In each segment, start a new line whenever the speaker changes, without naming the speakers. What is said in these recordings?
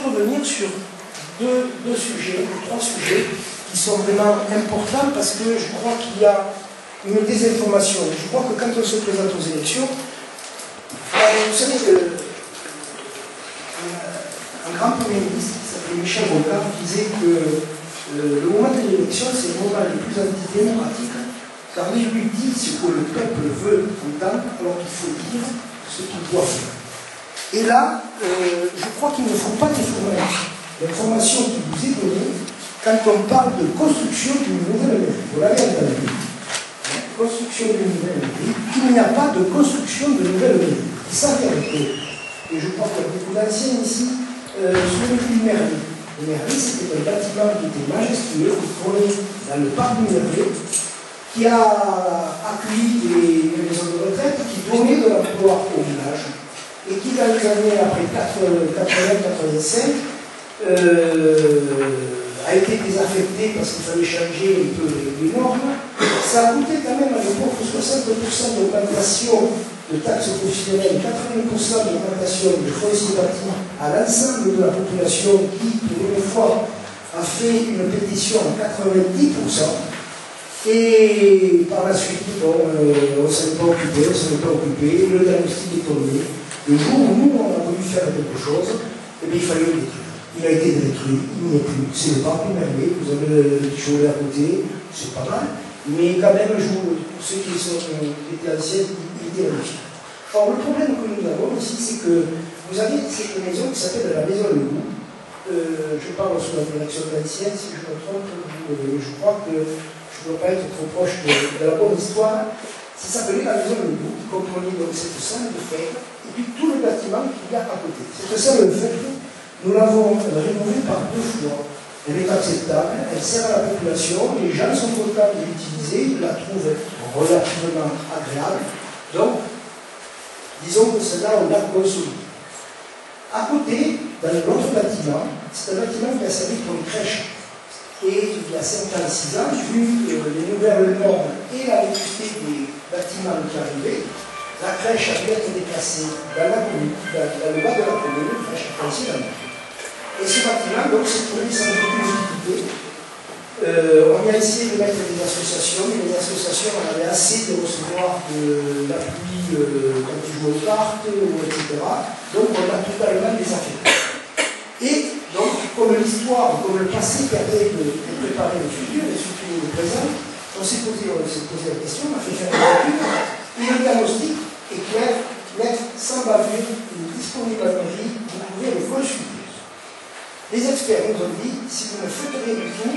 Revenir sur deux sujets, ou trois sujets qui sont vraiment importants parce que je crois qu'il y a une désinformation. Je crois que quand on se présente aux élections, vous savez, un grand premier ministre qui s'appelait Michel Rocard disait que le moment de l'élection, c'est le moment le plus antidémocratique, car il lui dit ce que le peuple veut entendre, alors qu'il faut dire ce qu'il doit faire. Et là, je crois qu'il ne faut pas déformer l'information qui vous est donnée quand on parle de construction d'une nouvelle mairie. Vous l'avez entendu. Construction d'une nouvelle mairie. Il n'y a pas de construction de nouvelle mairie. C'est ça la vérité. Et je crois qu'il y a beaucoup d'anciens ici sur une mairie. Une mairie, c'était un bâtiment qui était majestueux, qui trônait dans le parc du Mairie, qui a accueilli des maisons de retraite, qui donnait de l'emploi au village. Et qui, dans les années après 80-85, a été désaffecté parce qu'il fallait changer un peu les normes. Ça a coûté quand même à l'époque 60% d'augmentation de taxes professionnelles, 80% d'augmentation de foncier bâti à l'ensemble de la population qui, pour une fois, a fait une pétition à 90%. Et par la suite, bon, on ne s'en est pas occupé, le diagnostic est tombé. Le jour où nous, on a voulu faire quelque chose, eh bien, il fallait le détruire. Il a été détruit, il n'y est plus. C'est le parc du Merlet, vous avez le petit chalet à côté, c'est pas mal. Mais quand même, pour ceux qui étaient anciens, il était magnifique. Or, le problème que nous avons ici, c'est que vous avez cette maison qui s'appelle la Maison Le Loup. Je parle sous la direction d'ancienne, si je me trompe, je crois que je ne dois pas être trop proche de la bonne histoire. Ça s'appelait la Maison Le Loup, qui comprenait donc cette salle de fête, et puis tout le bâtiment qu'il y a à côté. Cette salle de fête, nous l'avons rénovée par 2 fois. Elle est acceptable, elle sert à la population, les gens sont contents de l'utiliser, ils la trouvent relativement agréable. Donc, disons que cela, on l'a consolidé. À côté, dans l'autre bâtiment, c'est un bâtiment qui a servi pour une crèche. Et il y a 5 ans, 6 ans, vu les nouvelles normes et la vétusté des bâtiments qui arrivaient, la crèche a pu être déplacée dans la commune, dans le bas de la commune, une crèche principalement. Et ce bâtiment, donc, s'est trouvé sans aucune difficulté. On a essayé de mettre des associations, mais les associations en avaient assez de recevoir de la pluie quand ils jouent aux cartes, etc. Donc, on a totalement désaffecté. Et donc, comme l'histoire, comme le passé permet de préparer le futur, et surtout le présent, on s'est posé la question, on a fait faire des études, et le diagnostic est clair, net, sans bavure, il est disponible à la mairie, vous pouvez le consulter. Les experts nous ont dit, si vous ne faites rien du tout,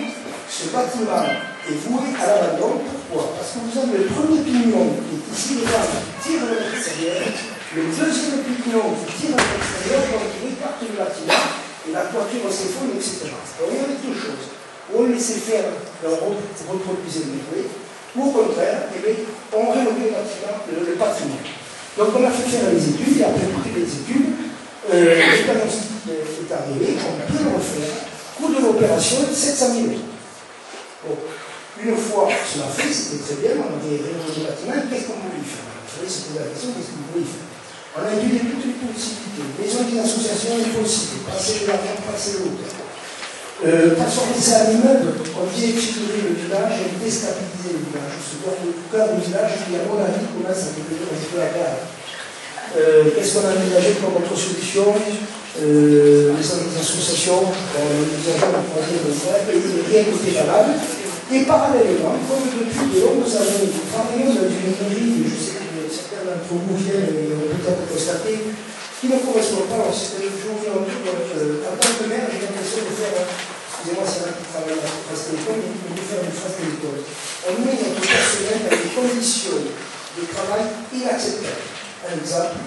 ce bâtiment est voué à l'abandon. Pourquoi? Parce que vous avez le premier pignon qui est ici devant, qui tire vers l'extérieur, le deuxième pignon qui tire vers l'extérieur, donc il écarte le bâtiment, et la toiture s'effondre, etc. Donc il y avait 2 choses. Ou on laissait faire, et on reproduisait le bruit, ou au contraire, eh bien, on rénovait le patrimoine. Donc on a fait faire les études, et après toutes les études, le diagnostic est arrivé, on peut le refaire. Coût de l'opération, 700 000 €. Bon, une fois cela fait, c'était très bien, on avait rénové le bâtiment, qu'est-ce qu'on voulait faire? Il fallait se poser la question, qu'est-ce qu'on voulait faire? On a étudié toutes les possibilités, maisons des associations, les possibilités, passer de l'argent, passer de l'auteur. Transformer ça en immeuble, on vient exfiltrer le village et déstabiliser le village. Se voir le cœur du village qui, à mon avis, commence à devenir un peu la gare. Qu'est-ce qu'on a aménagé comme autre solution? Les associations, nous avons un troisième et rien n'était valable. Et parallèlement, comme depuis de longues années, nous travaillons dans une mairie, je sais que certains d'entre vous viennent et ont peut-être constaté, qui ne correspond pas. Je vous viens en tant que maire, j'ai l'impression de faire, excusez-moi, c'est là qui travaille à la face télécom, mais de faire une face télécom. On met notre personnel dans des conditions de travail inacceptables. Un exemple,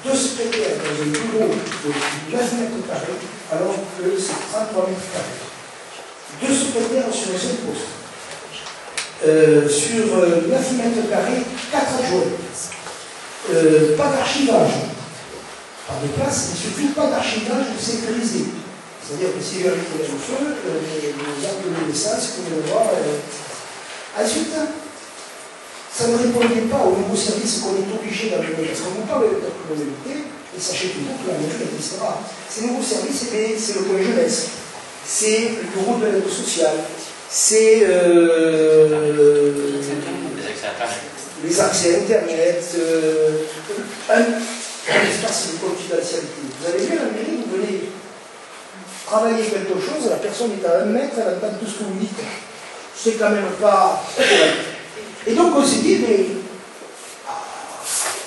2 secrétaires dans un bureau de 9 mètres carrés, alors que c'est 33 mètres carrés. 2 secrétaires sur un seul poste. Sur 9 mètres carrés, 4 adjoints. Pas d'archivage. Pas de place, et surtout pas d'archivage sécurisé. C'est-à-dire que si avec le feu, nous appelons l'essence, comme on le voit. Ensuite, ça ne répondait pas aux nouveaux services qu'on est obligé d'amener. Parce qu'on vous parle d'intercommunalité, et sachez toujours que la mairie, etc. Ces nouveaux services, c'est le point jeunesse, c'est le bureau de l'aide sociale, c'est les accès Internet, un espace de confidentialité. Vous avez vu la mairie, vous venez travailler quelque chose, la personne est à 1 mètre, elle attend tout ce que vous dites. C'est quand même pas correct. Et donc on s'est dit, mais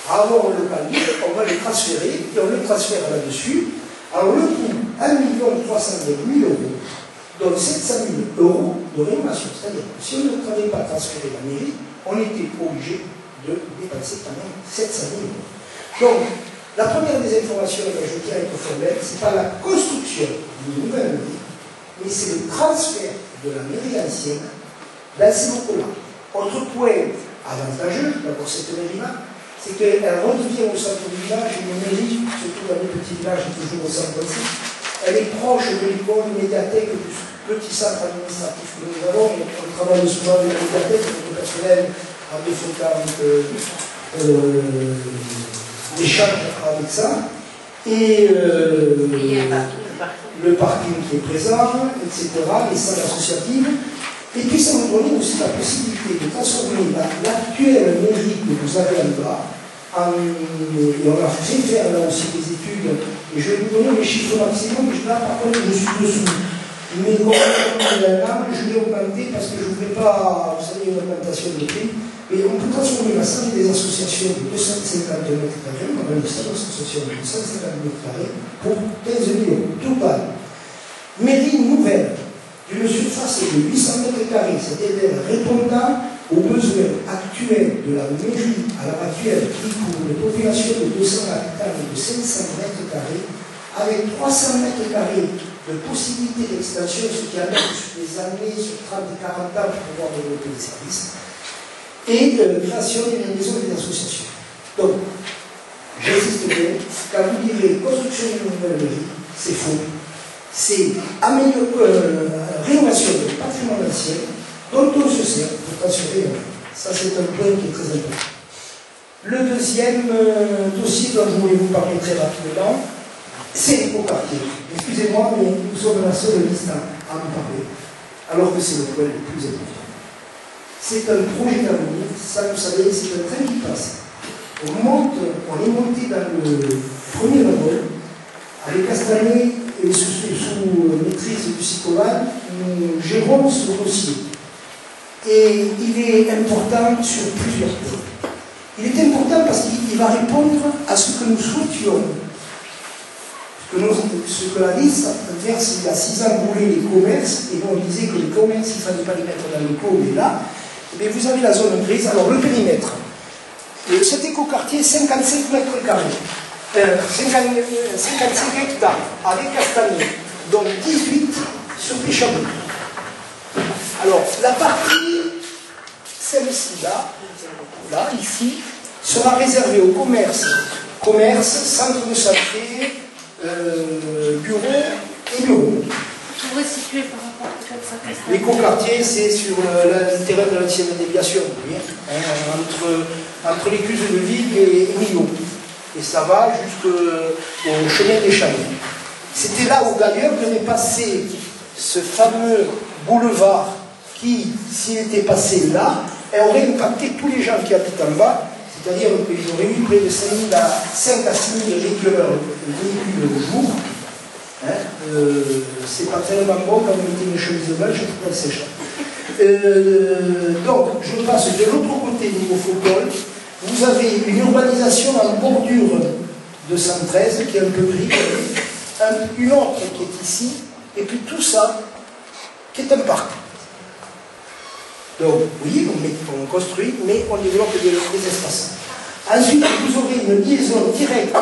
avant on le localise, on va le transférer, et on le transfère là-dessus. Alors le coût, 1 300 000 €, dont 700 000 € de rénovation. C'est-à-dire que si on ne travaillait pas à transférer la mairie, on était obligé de dépenser quand même 700 000 €. Donc, la première des informations que je tiens à être formelle, ce n'est pas la construction d'une nouvelle mairie, mais c'est le transfert de la mairie ancienne dans ces locaux-là. Autre point avantageux, d'abord cette mairie-là, c'est qu'elle redevient au centre du village une mairie, surtout dans les petits villages, toujours au centre aussi. Elle est proche de l'école, de médiathèque, du petit centre administratif que nous avons. On travaille souvent avec la médiathèque, le personnel en défendant l'échange avec ça. Et le parking qui est présent, etc., les salles associatives. Et puis ça nous donne aussi la possibilité de transformer l'actuelle mairie que vous avez en bas, et on a fait faire là aussi des études, et je vais vous donner les chiffres maximum, là par contre je suis dessous. Mais comme là, je vais augmenter parce que je ne voulais pas, vous savez, une augmentation de prix, mais on peut transformer la salle des associations de 250 mètres carrés, on a une salle d'association de 250 mètres carrés pour 15 millions, tout pas. Mairie nouvelle, d'une surface de 800 mètres carrés, c'est-à-dire répondant aux besoins actuels de la mairie à l'heure actuelle, qui couvre une population de 200 habitants et de 500 mètres carrés, avec 300 mètres carrés de possibilités d'extension, ce qui amène sur des années, sur 30 et 40 ans pour pouvoir développer les services, et création d'une maison des associations. Donc, j'insiste bien, quand vous direz construction d'une nouvelle mairie, c'est faux. C'est rénovation du patrimoine ancien dont on se sert pour transférer. Ça, c'est un point qui est très important. Le deuxième dossier dont je voulais vous parler très rapidement, c'est l'écoquartier. Excusez-moi, mais nous sommes la seule liste à en parler, alors que c'est le point le plus important. C'est un projet d'avenir, ça vous savez, c'est un train qui passe. On est monté dans le premier wagon, avec Castanet et sous maîtrise du Sicoval, nous gérons ce dossier. Et il est important sur plusieurs points. Il est important parce qu'il va répondre à ce que nous souhaitions. Ce que la liste verse il y a 6 ans voulait les commerces, et nous on disait que les commerces, il ne fallait pas les mettre dans le pot, mais là, mais vous avez la zone grise. Alors le périmètre. Cet écoquartier, 55 mètres carrés. 55 hectares avec Castanet, donc 18 sur Péchabou. Alors, la partie, celle-ci, là, ici, sera réservée au commerce, centre de santé, bureau et bureau.
Vous pouvez situer par rapport peut-être à Castanet.
L'écoquartier, c'est sur le terrain de l'ancienne déviation, vous voyez, entre l'écluse de Vigue et Millau. Et ça va jusqu'au chemin des Chagnes. C'était là où d'ailleurs devait passer ce fameux boulevard qui, s'il était passé là, aurait impacté tous les gens qui habitent en bas, c'est-à-dire qu'ils auraient eu près de 5 à 6 000 véhicules au jour. C'est pas tellement bon quand on mettait une chemise belge pour qu'elle sèche. Donc, je passe de l'autre côté du Faucol. Vous avez une urbanisation en bordure de 113 qui est un peu gris, une autre qui est ici, et puis tout ça qui est un parc. Donc, oui, on construit, mais on développe des espaces. Ensuite, vous aurez une liaison directe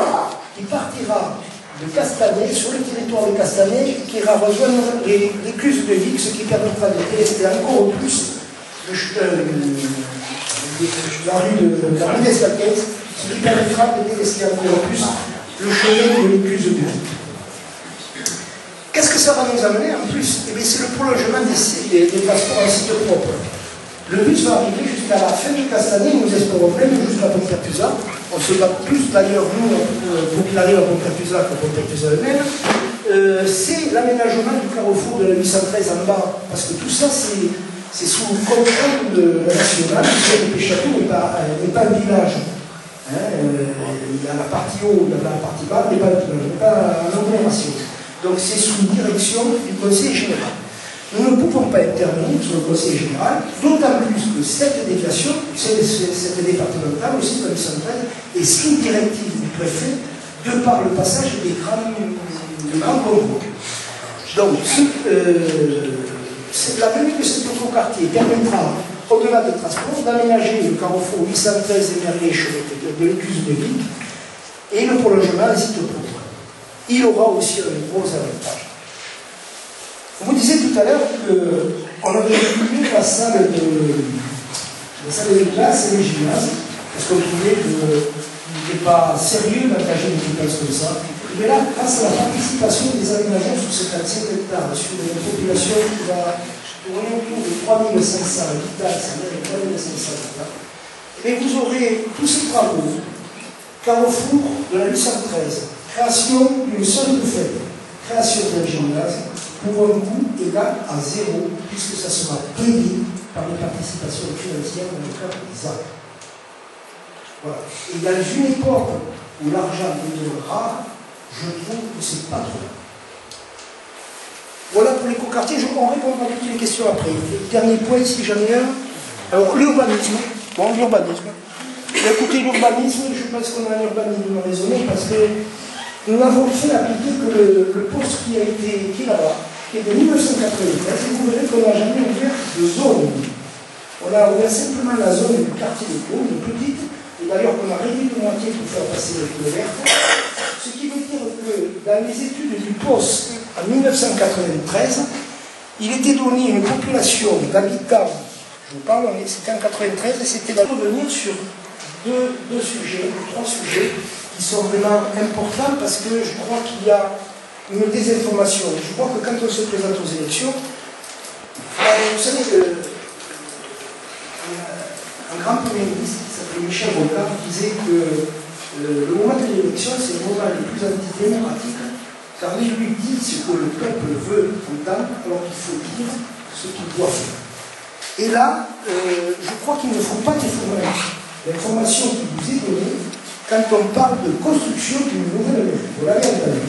qui partira de Castanet, sur le territoire de Castanet, qui ira rejoindre l'écluse de Vic, ce qui permettra de délester encore plus la rue des Escalquettes, ce qui permettra de délester encore plus le chemin de l'écluse de Vic. Qu'est-ce que ça va nous amener en plus? Eh bien, c'est le prolongement des transports en site propre. Le bus va arriver jusqu'à qu'à la fin de Castanet, nous espérons même jusqu'à Pontapusa. On se bat plus d'ailleurs, nous, pour qu'il arrive à Pontapusa qu'à Pontapusa elle-même. C'est l'aménagement du carrefour de la 813 en bas, parce que tout ça, c'est sous contrôle de la nationale, puisque le Château n'est pas un village. Hein, il y a la partie haut, il y a la partie bas, il n'y a pas une agglomération. Donc c'est sous direction du Conseil général. Nous ne pouvons pas intervenir sur le Conseil général, d'autant plus que cette déviation, cette départementale, aussi de la 813, est sous directive du préfet, de par le passage des grands convois. Donc, la venue de cet autre quartier permettra, au-delà des transports, d'aménager le carrefour 813 des Merlèches de l'Écluse de Vic et le prolongement des sites pauvres. Il aura aussi un gros avantage. Vous disiez tout à l'heure qu'on avait réduit la salle de classe et les gymnases, parce qu'on trouvait qu'il n'était pas sérieux d'engager une place comme ça. Mais là, grâce à la participation des aménageurs sur ces 400 hectares, sur une population qui va tourner autour de 3500 hectares, ça veut dire 3500 hectares, et vous aurez tous ces travaux, carrefour de la 813, création d'une seule fête, création d'un gymnase, pour un coût égal à 0, puisque ça sera payé par les participations financières dans le cadre des actes. Voilà. Et dans une époque où l'argent devient rare, je trouve que c'est pas trop. Voilà pour l'écoquartier, on répondra à toutes les questions après. Le dernier point, si j'en ai un. Alors, l'urbanisme. Bon, l'urbanisme. Écoutez, l'urbanisme, je pense qu'on a un urbanisme raisonné parce que nous n'avons fait appliquer que le poste qui est là-bas, qui est de 1993, et vous verrez qu'on n'a jamais ouvert de zone. On a ouvert simplement la zone du quartier de Pau, une petite, et d'ailleurs qu'on a réduit de moitié pour faire passer les vertes. Ce qui veut dire que dans les études du poste en 1993, il était donné une population d'habitants, je vous parle, c'était en 1993, et c'était de revenir sur deux sujets, trois sujets, qui sont vraiment importants parce que je crois qu'il y a une désinformation. Je crois que quand on se présente aux élections, vous savez un grand premier ministre qui s'appelait Michel Rocard disait que le moment de l'élection, c'est le moment le plus antidémocratique, car il lui dit ce que le peuple veut entendre, alors qu'il faut dire ce qu'il doit faire. Et là, je crois qu'il ne faut pas déformer l'information qui vous est donnée quand on parle de construction d'une nouvelle mairie. Vous l'avez entendu.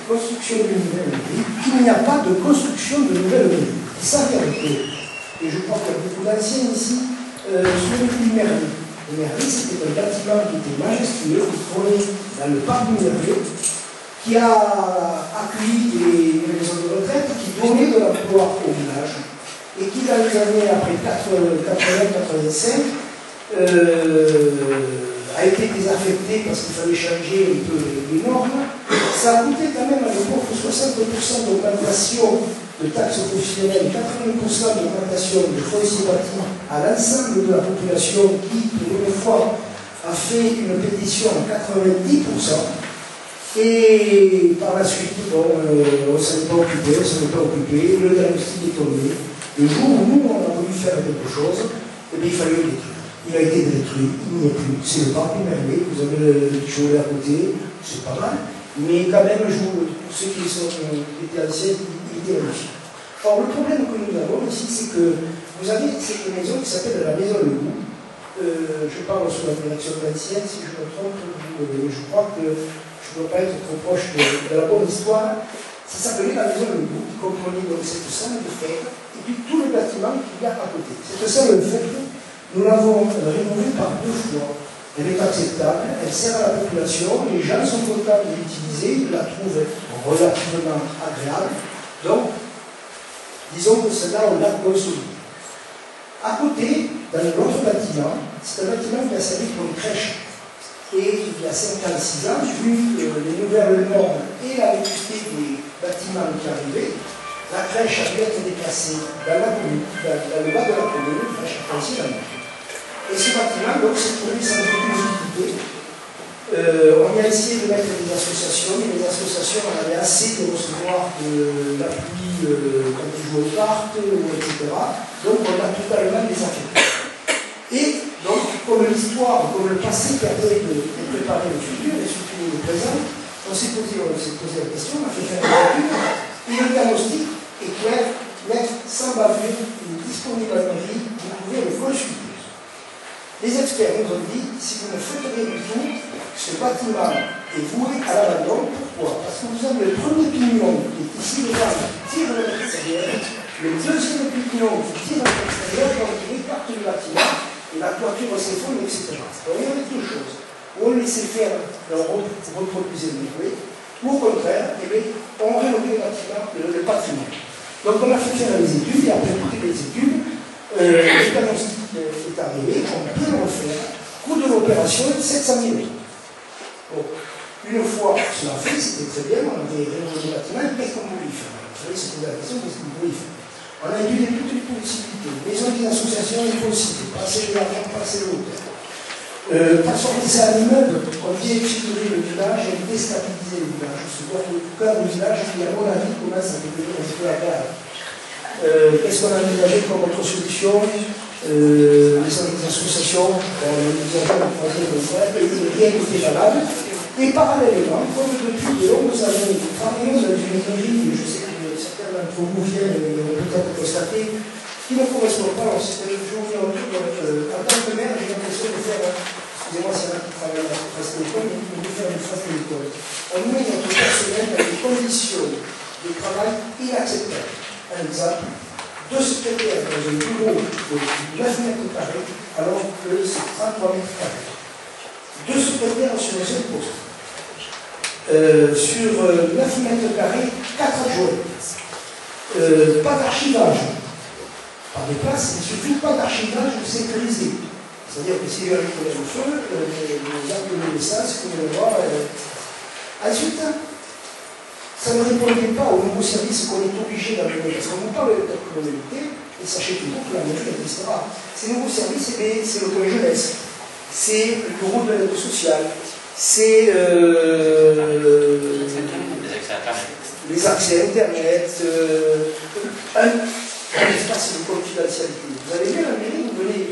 Construction d'une nouvelle mairie, qu'il n'y a pas de construction de nouvelle mairie. C'est ça la vérité. Et je crois qu'il y a beaucoup d'anciens ici sur une mairie. La mairie, c'était un bâtiment qui était majestueux, qui trônait dans le parc du Merleux, qui a accueilli des maisons de retraite, qui donnait de l'emploi au village, et qui, dans les années après 80-85, a été désaffecté parce qu'il fallait changer un peu les normes. Ça a coûté quand même à l'époque 60% d'augmentation de taxes professionnelles, 80% d'augmentation de foncier bâti à l'ensemble de la population qui, pour une fois, a fait une pétition à 90%. Et par la suite, bon, on ne s'en est pas occupé, le diagnostic est tombé. Le jour où nous, on a voulu faire quelque chose, eh bien, il fallait le détruire. Il a été détruit, il n'y est plus. C'est le parc du Merleux, vous avez le Cholet à côté, c'est pas mal. Mais quand même, pour ceux qui étaient anciens, il était magnifique. Or, le problème que nous avons ici, c'est que vous avez cette maison qui s'appelle la Maison Le Goût. Je parle sous la direction d'ancienne, si je me trompe, je crois que je ne dois pas être trop proche de la bonne histoire. Ça s'appelait la Maison Le Goût, qui comprenait donc cette salle de fête, et puis tout le bâtiment qu'il y a à côté. Cette salle de fête, nous l'avons rénovée par 2 fois. Elle est acceptable, elle sert à la population, les gens sont contents de l'utiliser, ils la trouvent relativement agréable. Donc, disons que cela, on l'a consolidé. À côté, dans l'autre bâtiment, c'est un bâtiment qui a servi comme crèche. Et il y a 56 ans, vu les nouvelles normes et la vétusté des bâtiments qui arrivaient, la crèche a dû être déplacée dans la commune, dans le bas de la commune, une crèche foncière. Et ce bâtiment, donc, s'est trouvé sans aucune utilité. On a essayé de mettre des associations, mais les associations en avaient assez de recevoir de l'appui quand ils jouent aux cartes, etc. Donc, on a totalement désaffecté. comme l'histoire, comme le passé permet de préparer le futur et surtout le présent, on s'est posé la question, on a fait faire une étude, et le diagnostic est clair, net, sans bavure, il est disponible à la mairie, vous pouvez le consulter. Les experts nous ont dit, si vous ne faites rien du tout, ce bâtiment est voué à l'abandon. Pourquoi? Parce que vous avez le premier pignon qui est ici devant, qui tire vers l'extérieur, le deuxième pignon qui tire vers l'extérieur, donc il écarte le bâtiment, et la toiture s'effondre, etc. Donc il y avait deux choses. Ou on laissait faire, on reproduisait le bruit, ou au contraire, on rénovait le patrimoine. Donc on a fait faire les études, et après toutes les études, le diagnostic est arrivé, on peut le refaire. Coût de l'opération, 700 000 €. Bon, une fois cela fait, c'était très bien, on avait rénové le bâtiment, qu'est-ce qu'on voulait faire? Vous savez, c'est la question, qu'est-ce qu'on voulait faire? On a étudié toutes les possibilités, maison des associations, il faut citer, passer de l'argent, passer de l'hôtel. Transformer ça en immeuble, on vient équilibrer le village et déstabiliser le village. Se voit que le cœur du village, qui à mon avis commence à devenir un peu la gare. Qu'est-ce qu'on a envisagé comme autre solution? Les associations, nous avons le troisième et rien n'était valable. Et parallèlement, comme depuis de longues années, nous travaillons dans une énergie, je sais que certains d'entre vous viennent et ont peut-être constaté, qui ne correspond pas. Alors, c'est que je vous dis en tant que maire, j'ai l'impression de faire, excusez-moi, c'est là qui travaille à la phase de l'école, mais de faire une phase de l'école. On met notre personnel dans des conditions de travail inacceptables. Un exemple, 2 secrétaires dans un bureau de 9 mètres carrés, alors que c'est 33 mètres carrés. 2 secrétaires sur un seul poste. Sur 9 mètres carrés, 4 adjoints. Pas d'archivage. Pas de place, et surtout pas d'archivage sécurisé. C'est-à-dire que si j'arrive au feu, les actes de naissance, vous pouvez le voir. Ensuite, ça ne répondait pas aux nouveaux services qu'on est obligé d'amener. Parce qu'on nous parle de communauté, et sachez toujours que la mairie existera. Ces nouveaux services, c'est le collège jeunesse, c'est le bureau de l'aide sociale, c'est les accès Internet, un espace de confidentialité. Vous allez bien la mairie, vous venez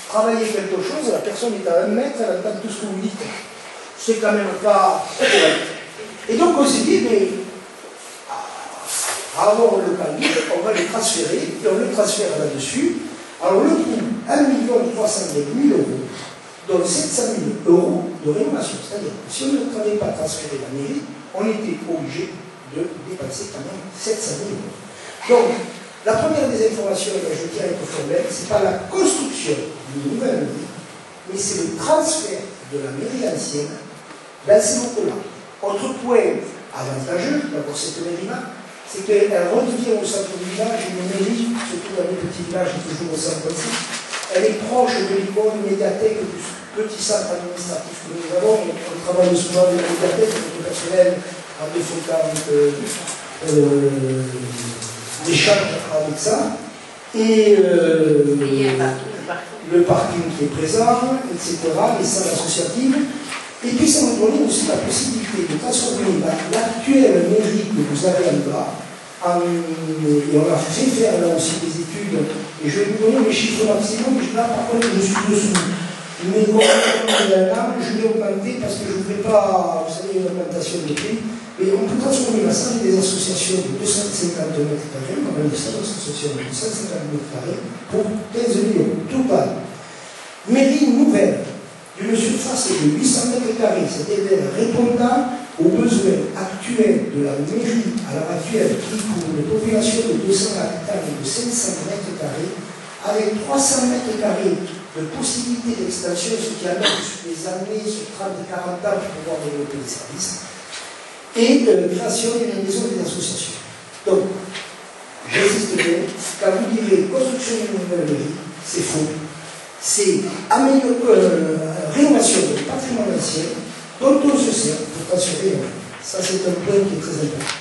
travailler quelque chose, la personne est à 1 mètre, elle entend tout ce que vous dites. C'est quand même pas correct. Et donc on s'est dit, mais avant le calme, on va les transférer, et on les transfère là-dessus. Alors le coût, 1 320 000 €, dont 700 000 € de rénovation. C'est-à-dire que si on ne travaillait pas transférer la mairie, on était obligé de dépenser quand même 700 000 €. Donc, la première des informations que je tiens à être formelle, ce n'est pas la construction d'une nouvelle mairie, mais c'est le transfert de la mairie ancienne dans ces locaux-là. Autre point avantageux, d'abord cette mairie-là, c'est qu'elle redevient au centre du village une mairie, surtout dans les petits villages, toujours au centre aussi. Elle est proche de l'école, médiathèque, du petit centre administratif que nous avons. On travaille souvent avec la médiathèque, notre personnel en défendant d'échange avec ça. Et le parking qui est présent, etc., les salles associatives. Et puis ça nous donne aussi la possibilité de transformer l'actuelle mairie que vous avez en bas, et on a fait faire là aussi des études, et je vais vous donner les chiffres maximum, là par contre je suis dessous. Mais bon, là, je vais augmenter parce que je ne voudrais pas, vous savez, une augmentation des prix, mais on peut transformer la salle des associations de 250 mètres carrés, on a une salle d'association de 250 mètres carrés pour 15 millions, tout bas. Mairie nouvelle, d'une surface de 800 mètres carrés, c'est-à-dire répondant aux besoins actuels de la mairie à l'heure actuelle, qui pour une population de 200 habitants et de 500 mètres carrés, avec 300 mètres carrés de possibilités d'extension, ce qui amène sur des années, sur 30-40 ans pour pouvoir développer les services, et création d'une maison des associations. Donc, j'insiste bien, quand vous direz construction d'une nouvelle mairie, c'est faux. C'est rénovation du patrimoine ancien dont on se sert pour transférer. Ça, c'est un point qui est très important.